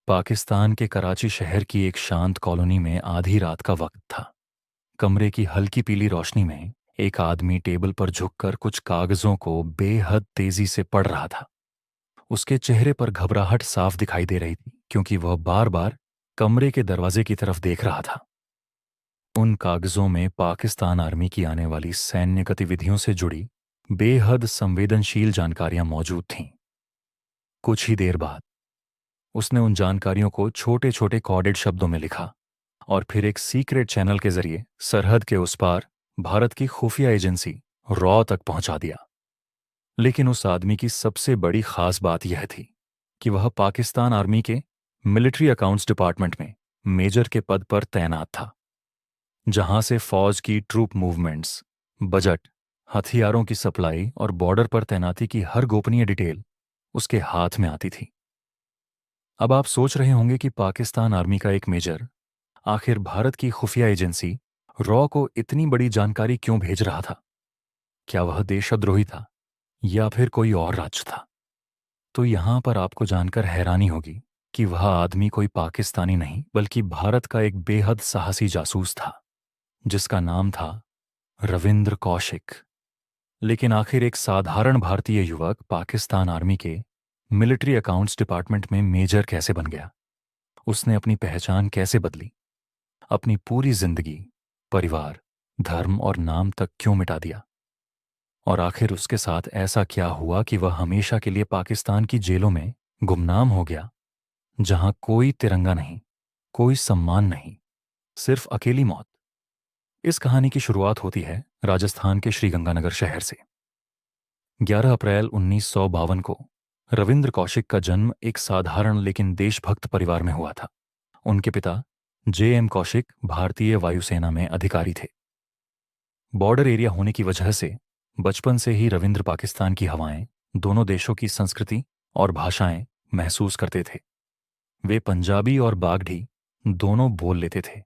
पाकिस्तान के कराची शहर की एक शांत कॉलोनी में आधी रात का वक्त था। कमरे की हल्की पीली रोशनी में एक आदमी टेबल पर झुककर कुछ कागजों को बेहद तेजी से पढ़ रहा था। उसके चेहरे पर घबराहट साफ दिखाई दे रही थी, क्योंकि वह बार बार कमरे के दरवाजे की तरफ देख रहा था। उन कागजों में पाकिस्तान आर्मी की आने वाली सैन्य गतिविधियों से जुड़ी बेहद संवेदनशील जानकारियां मौजूद थीं। कुछ ही देर बाद उसने उन जानकारियों को छोटे छोटे कोडेड शब्दों में लिखा और फिर एक सीक्रेट चैनल के जरिए सरहद के उस पार भारत की खुफिया एजेंसी रॉ तक पहुंचा दिया। लेकिन उस आदमी की सबसे बड़ी खास बात यह थी कि वह पाकिस्तान आर्मी के मिलिट्री अकाउंट्स डिपार्टमेंट में मेजर के पद पर तैनात था, जहां से फौज की ट्रूप मूवमेंट्स, बजट, हथियारों की सप्लाई और बॉर्डर पर तैनाती की हर गोपनीय डिटेल उसके हाथ में आती थी। अब आप सोच रहे होंगे कि पाकिस्तान आर्मी का एक मेजर आखिर भारत की खुफिया एजेंसी रॉ को इतनी बड़ी जानकारी क्यों भेज रहा था। क्या वह देशद्रोही था या फिर कोई और राज्य था? तो यहां पर आपको जानकर हैरानी होगी कि वह आदमी कोई पाकिस्तानी नहीं बल्कि भारत का एक बेहद साहसी जासूस था, जिसका नाम था रविंद्र कौशिक। लेकिन आखिर एक साधारण भारतीय युवक पाकिस्तान आर्मी के मिलिट्री अकाउंट्स डिपार्टमेंट में मेजर कैसे बन गया? उसने अपनी पहचान कैसे बदली? अपनी पूरी जिंदगी, परिवार, धर्म और नाम तक क्यों मिटा दिया? और आखिर उसके साथ ऐसा क्या हुआ कि वह हमेशा के लिए पाकिस्तान की जेलों में गुमनाम हो गया, जहां कोई तिरंगा नहीं, कोई सम्मान नहीं, सिर्फ अकेली मौत। इस कहानी की शुरुआत होती है राजस्थान के श्रीगंगानगर शहर से। 11 अप्रैल 1952 को रविंद्र कौशिक का जन्म एक साधारण लेकिन देशभक्त परिवार में हुआ था। उनके पिता J.M. कौशिक भारतीय वायुसेना में अधिकारी थे। बॉर्डर एरिया होने की वजह से बचपन से ही रविंद्र पाकिस्तान की हवाएं, दोनों देशों की संस्कृति और भाषाएं महसूस करते थे। वे पंजाबी और बागडी दोनों बोल लेते थे।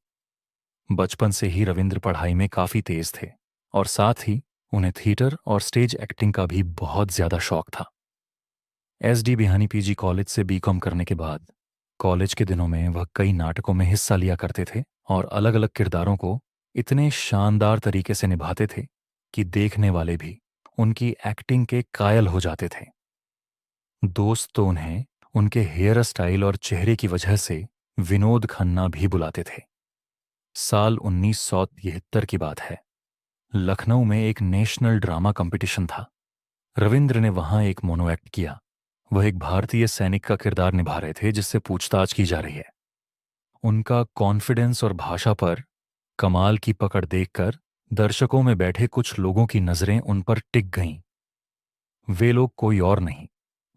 बचपन से ही रविंद्र पढ़ाई में काफी तेज थे और साथ ही उन्हें थिएटर और स्टेज एक्टिंग का भी बहुत ज्यादा शौक था। SD बिहानी PG कॉलेज से B.Com करने के बाद कॉलेज के दिनों में वह कई नाटकों में हिस्सा लिया करते थे और अलग अलग किरदारों को इतने शानदार तरीके से निभाते थे कि देखने वाले भी उनकी एक्टिंग के कायल हो जाते थे। दोस्त तो उन्हें उनके हेयर स्टाइल और चेहरे की वजह से विनोद खन्ना भी बुलाते थे। साल 1973 की बात है। लखनऊ में एक नेशनल ड्रामा कंपटीशन था। रविंद्र ने वहां एक मोनो एक्ट किया। वह एक भारतीय सैनिक का किरदार निभा रहे थे जिससे पूछताछ की जा रही है। उनका कॉन्फिडेंस और भाषा पर कमाल की पकड़ देखकर दर्शकों में बैठे कुछ लोगों की नजरें उन पर टिक गईं। वे लोग कोई और नहीं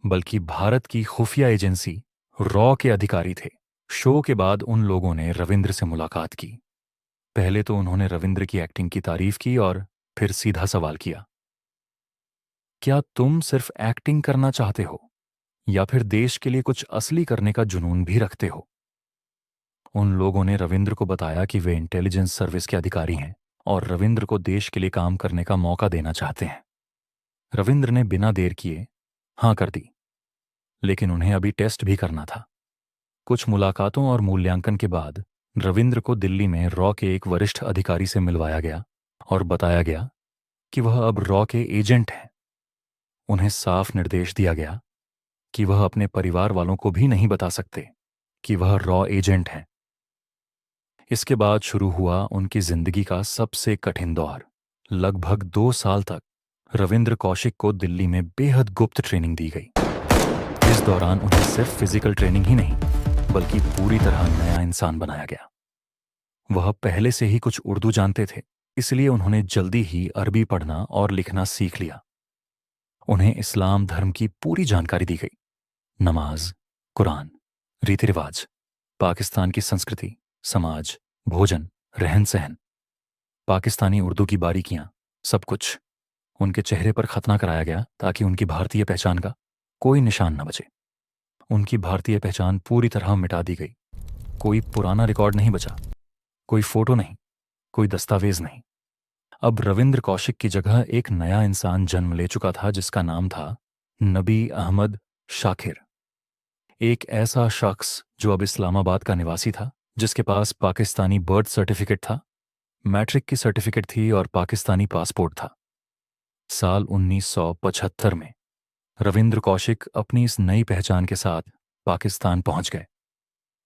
बल्कि भारत की खुफिया एजेंसी रॉ के अधिकारी थे। शो के बाद उन लोगों ने रविंद्र से मुलाकात की। पहले तो उन्होंने रविंद्र की एक्टिंग की तारीफ की और फिर सीधा सवाल किया, क्या तुम सिर्फ एक्टिंग करना चाहते हो या फिर देश के लिए कुछ असली करने का जुनून भी रखते हो? उन लोगों ने रविंद्र को बताया कि वे इंटेलिजेंस सर्विस के अधिकारी हैं और रविंद्र को देश के लिए काम करने का मौका देना चाहते हैं। रविंद्र ने बिना देर किए हाँ कर दी, लेकिन उन्हें अभी टेस्ट भी करना था। कुछ मुलाकातों और मूल्यांकन के बाद रविंद्र को दिल्ली में रॉ के एक वरिष्ठ अधिकारी से मिलवाया गया और बताया गया कि वह अब रॉ के एजेंट हैं। उन्हें साफ निर्देश दिया गया कि वह अपने परिवार वालों को भी नहीं बता सकते कि वह रॉ एजेंट हैं। इसके बाद शुरू हुआ उनकी जिंदगी का सबसे कठिन दौर। लगभग 2 साल तक रविंद्र कौशिक को दिल्ली में बेहद गुप्त ट्रेनिंग दी गई। इस दौरान उन्हें सिर्फ फिजिकल ट्रेनिंग ही नहीं बल्कि पूरी तरह नया इंसान बनाया गया। वह पहले से ही कुछ उर्दू जानते थे, इसलिए उन्होंने जल्दी ही अरबी पढ़ना और लिखना सीख लिया। उन्हें इस्लाम धर्म की पूरी जानकारी दी गई। नमाज, कुरान, रीति रिवाज, पाकिस्तान की संस्कृति, समाज, भोजन, रहन सहन, पाकिस्तानी उर्दू की बारीकियां, सब कुछ उनके चेहरे पर खतना कराया गया ताकि उनकी भारतीय पहचान का कोई निशान न बचे। उनकी भारतीय पहचान पूरी तरह मिटा दी गई। कोई पुराना रिकॉर्ड नहीं बचा, कोई फोटो नहीं, कोई दस्तावेज नहीं। अब रविंद्र कौशिक की जगह एक नया इंसान जन्म ले चुका था जिसका नाम था नबी अहमद शाकिर। एक ऐसा शख्स जो अब इस्लामाबाद का निवासी था, जिसके पास पाकिस्तानी बर्थ सर्टिफिकेट था, मैट्रिक की सर्टिफिकेट थी और पाकिस्तानी पासपोर्ट था। साल 1975 में रविंद्र कौशिक अपनी इस नई पहचान के साथ पाकिस्तान पहुंच गए।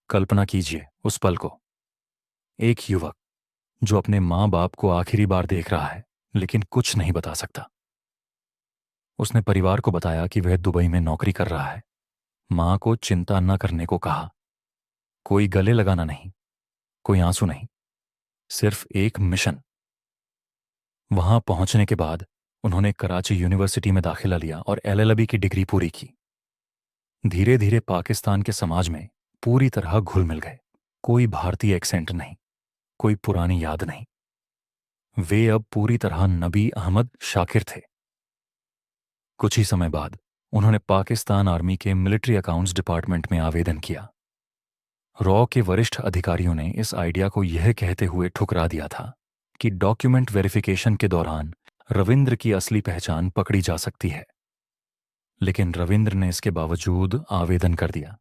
कल्पना कीजिए उस पल को। एक युवक जो अपने माँ बाप को आखिरी बार देख रहा है, लेकिन कुछ नहीं बता सकता। उसने परिवार को बताया कि वह दुबई में नौकरी कर रहा है। माँ को चिंता न करने को कहा। कोई गले लगाना नहीं, कोई आंसू नहीं, सिर्फ एक मिशन। वहां पहुंचने के बाद उन्होंने कराची यूनिवर्सिटी में दाखिला लिया और एलएलबी की डिग्री पूरी की। धीरे धीरे पाकिस्तान के समाज में पूरी तरह घुल मिल गए। कोई भारतीय एक्सेंट नहीं, कोई पुरानी याद नहीं। वे अब पूरी तरह नबी अहमद शाकिर थे। कुछ ही समय बाद उन्होंने पाकिस्तान आर्मी के मिलिट्री अकाउंट्स डिपार्टमेंट में आवेदन किया। रॉ के वरिष्ठ अधिकारियों ने इस आइडिया को यह कहते हुए ठुकरा दिया था कि डॉक्यूमेंट वेरिफिकेशन के दौरान रविंद्र की असली पहचान पकड़ी जा सकती है। लेकिन रविंद्र ने इसके बावजूद आवेदन कर दिया,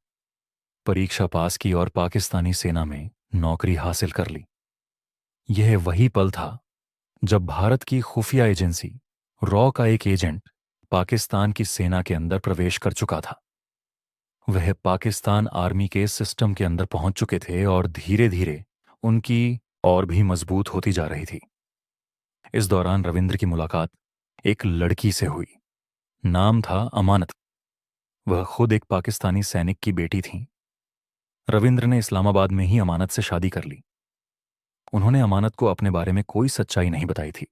परीक्षा पास की और पाकिस्तानी सेना में नौकरी हासिल कर ली। यह वही पल था जब भारत की खुफिया एजेंसी रॉ का एक एजेंट पाकिस्तान की सेना के अंदर प्रवेश कर चुका था। वह पाकिस्तान आर्मी के सिस्टम के अंदर पहुंच चुके थे और धीरे धीरे उनकी और भी मजबूत होती जा रही थी। इस दौरान रविंद्र की मुलाकात एक लड़की से हुई। नाम था अमानत। वह खुद एक पाकिस्तानी सैनिक की बेटी थी। रविंद्र ने इस्लामाबाद में ही अमानत से शादी कर ली। उन्होंने अमानत को अपने बारे में कोई सच्चाई नहीं बताई थी।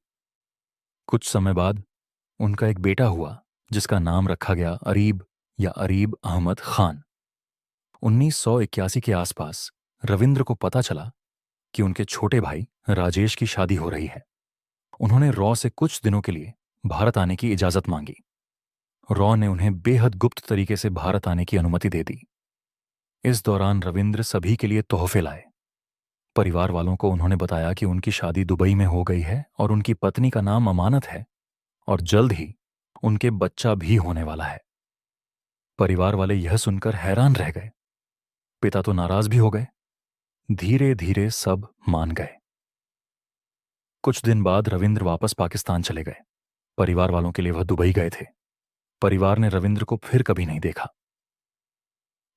कुछ समय बाद उनका एक बेटा हुआ, जिसका नाम रखा गया अरीब या अरीब अहमद खान। 1981 के आसपास रविंद्र को पता चला कि उनके छोटे भाई राजेश की शादी हो रही है। उन्होंने रॉ से कुछ दिनों के लिए भारत आने की इजाजत मांगी। रॉ ने उन्हें बेहद गुप्त तरीके से भारत आने की अनुमति दे दी। इस दौरान रविंद्र सभी के लिए तोहफे लाए। परिवार वालों को उन्होंने बताया कि उनकी शादी दुबई में हो गई है और उनकी पत्नी का नाम अमानत है और जल्द ही उनके बच्चा भी होने वाला है। परिवार वाले यह सुनकर हैरान रह गए। पिता तो नाराज भी हो गए। धीरे धीरे सब मान गए। कुछ दिन बाद रविंद्र वापस पाकिस्तान चले गए। परिवार वालों के लिए वह दुबई गए थे। परिवार ने रविंद्र को फिर कभी नहीं देखा।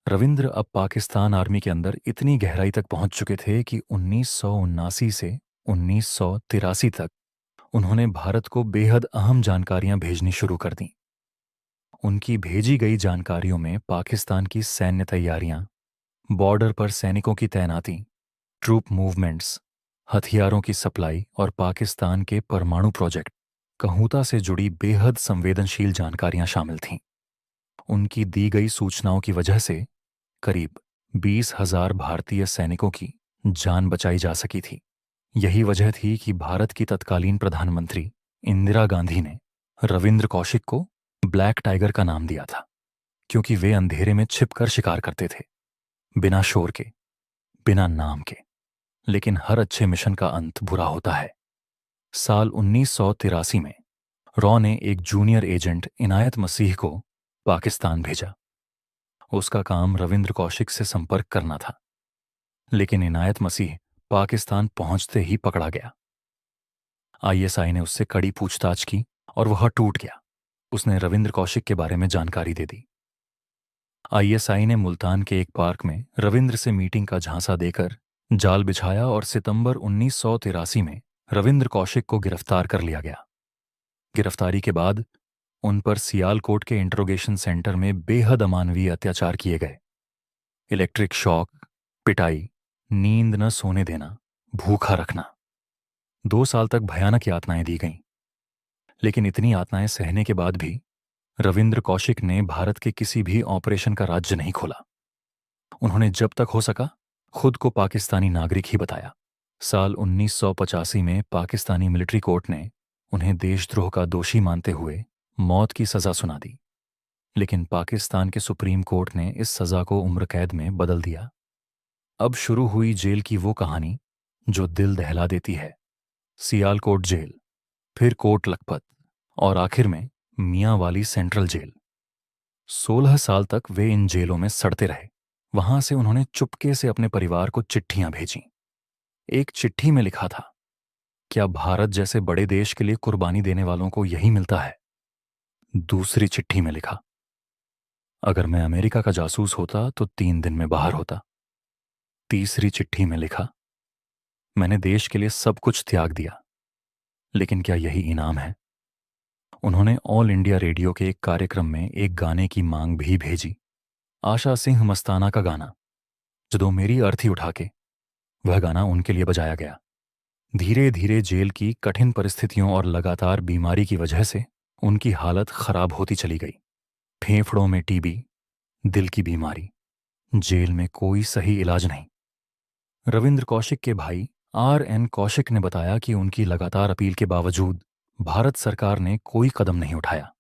रविंद्र अब पाकिस्तान आर्मी के अंदर इतनी गहराई तक पहुंच चुके थे कि 1979 से 1983 तक उन्होंने भारत को बेहद अहम जानकारियां भेजनी शुरू कर दी। उनकी भेजी गई जानकारियों में पाकिस्तान की सैन्य तैयारियां, बॉर्डर पर सैनिकों की तैनाती, ट्रूप मूवमेंट्स, हथियारों की सप्लाई और पाकिस्तान के परमाणु प्रोजेक्ट कहूता से जुड़ी बेहद संवेदनशील जानकारियां शामिल थीं। उनकी दी गई सूचनाओं की वजह से करीब 20,000 भारतीय सैनिकों की जान बचाई जा सकी थी। यही वजह थी कि भारत की तत्कालीन प्रधानमंत्री इंदिरा गांधी ने रविंद्र कौशिक को ब्लैक टाइगर का नाम दिया था, क्योंकि वे अंधेरे में छिपकर शिकार करते थे, बिना शोर के, बिना नाम के। लेकिन हर अच्छे मिशन का अंत बुरा होता है। साल 1983 में रॉ ने एक जूनियर एजेंट इनायत मसीह को पाकिस्तान भेजा। उसका काम रविंद्र कौशिक से संपर्क करना था। लेकिन इनायत मसीह पाकिस्तान पहुंचते ही पकड़ा गया। आईएसआई ने उससे कड़ी पूछताछ की और वह टूट गया। उसने रविंद्र कौशिक के बारे में जानकारी दे दी। आईएसआई ने मुल्तान के एक पार्क में रविंद्र से मीटिंग का झांसा देकर जाल बिछाया और सितंबर 1983 में रविंद्र कौशिक को गिरफ्तार कर लिया गया। गिरफ्तारी के बाद उन पर सियालकोट के इंट्रोगेशन सेंटर में बेहद अमानवीय अत्याचार किए गए। इलेक्ट्रिक शॉक, पिटाई, नींद न सोने देना, भूखा रखना। 2 साल तक भयानक यातनाएं दी गईं। लेकिन इतनी यातनाएं सहने के बाद भी रविंद्र कौशिक ने भारत के किसी भी ऑपरेशन का राज्य नहीं खोला। उन्होंने जब तक हो सका खुद को पाकिस्तानी नागरिक ही बताया। साल 1985 में पाकिस्तानी मिलिट्री कोर्ट ने उन्हें देशद्रोह का दोषी मानते हुए मौत की सजा सुना दी। लेकिन पाकिस्तान के सुप्रीम कोर्ट ने इस सजा को उम्र कैद में बदल दिया। अब शुरू हुई जेल की वो कहानी जो दिल दहला देती है। सियालकोट जेल, फिर कोट लखपत और आखिर में मियां वाली सेंट्रल जेल। 16 साल तक वे इन जेलों में सड़ते रहे। वहां से उन्होंने चुपके से अपने परिवार को चिट्ठियां भेजीं। एक चिट्ठी में लिखा था, क्या भारत जैसे बड़े देश के लिए कुर्बानी देने वालों को यही मिलता है? दूसरी चिट्ठी में लिखा, अगर मैं अमेरिका का जासूस होता तो 3 दिन में बाहर होता। तीसरी चिट्ठी में लिखा, मैंने देश के लिए सब कुछ त्याग दिया, लेकिन क्या यही इनाम है? उन्होंने ऑल इंडिया रेडियो के एक कार्यक्रम में एक गाने की मांग भी भेजी, आशा सिंह मस्ताना का गाना, जो मेरी अर्थी उठा के। वह गाना उनके लिए बजाया गया। धीरे धीरे जेल की कठिन परिस्थितियों और लगातार बीमारी की वजह से उनकी हालत खराब होती चली गई। फेफड़ों में टीबी, दिल की बीमारी, जेल में कोई सही इलाज नहीं। रविंद्र कौशिक के भाई R.N. कौशिक ने बताया कि उनकी लगातार अपील के बावजूद भारत सरकार ने कोई कदम नहीं उठाया।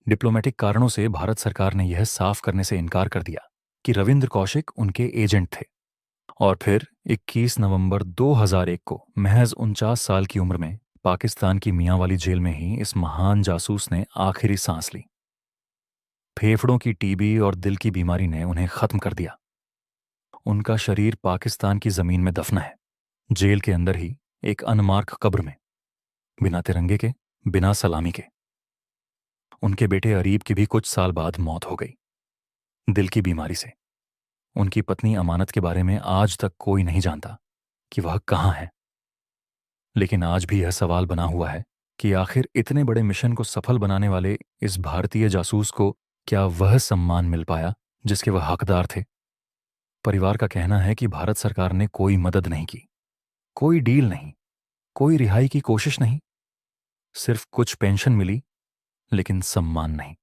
डिप्लोमेटिक कारणों से भारत सरकार ने यह साफ करने से इनकार कर दिया कि रविंद्र कौशिक उनके एजेंट थे। और फिर 21 नवंबर 2001 को महज 49 साल की उम्र में पाकिस्तान की मियांवाली जेल में ही इस महान जासूस ने आखिरी सांस ली। फेफड़ों की टीबी और दिल की बीमारी ने उन्हें खत्म कर दिया। उनका शरीर पाकिस्तान की जमीन में दफन है, जेल के अंदर ही एक अनमार्क कब्र में, बिना तिरंगे के, बिना सलामी के। उनके बेटे अरीब की भी कुछ साल बाद मौत हो गई, दिल की बीमारी से। उनकी पत्नी अमानत के बारे में आज तक कोई नहीं जानता कि वह कहाँ है। लेकिन आज भी यह सवाल बना हुआ है कि आखिर इतने बड़े मिशन को सफल बनाने वाले इस भारतीय जासूस को क्या वह सम्मान मिल पाया जिसके वह हकदार थे? परिवार का कहना है कि भारत सरकार ने कोई मदद नहीं की, कोई डील नहीं, कोई रिहाई की कोशिश नहीं। सिर्फ कुछ पेंशन मिली, लेकिन सम्मान नहीं।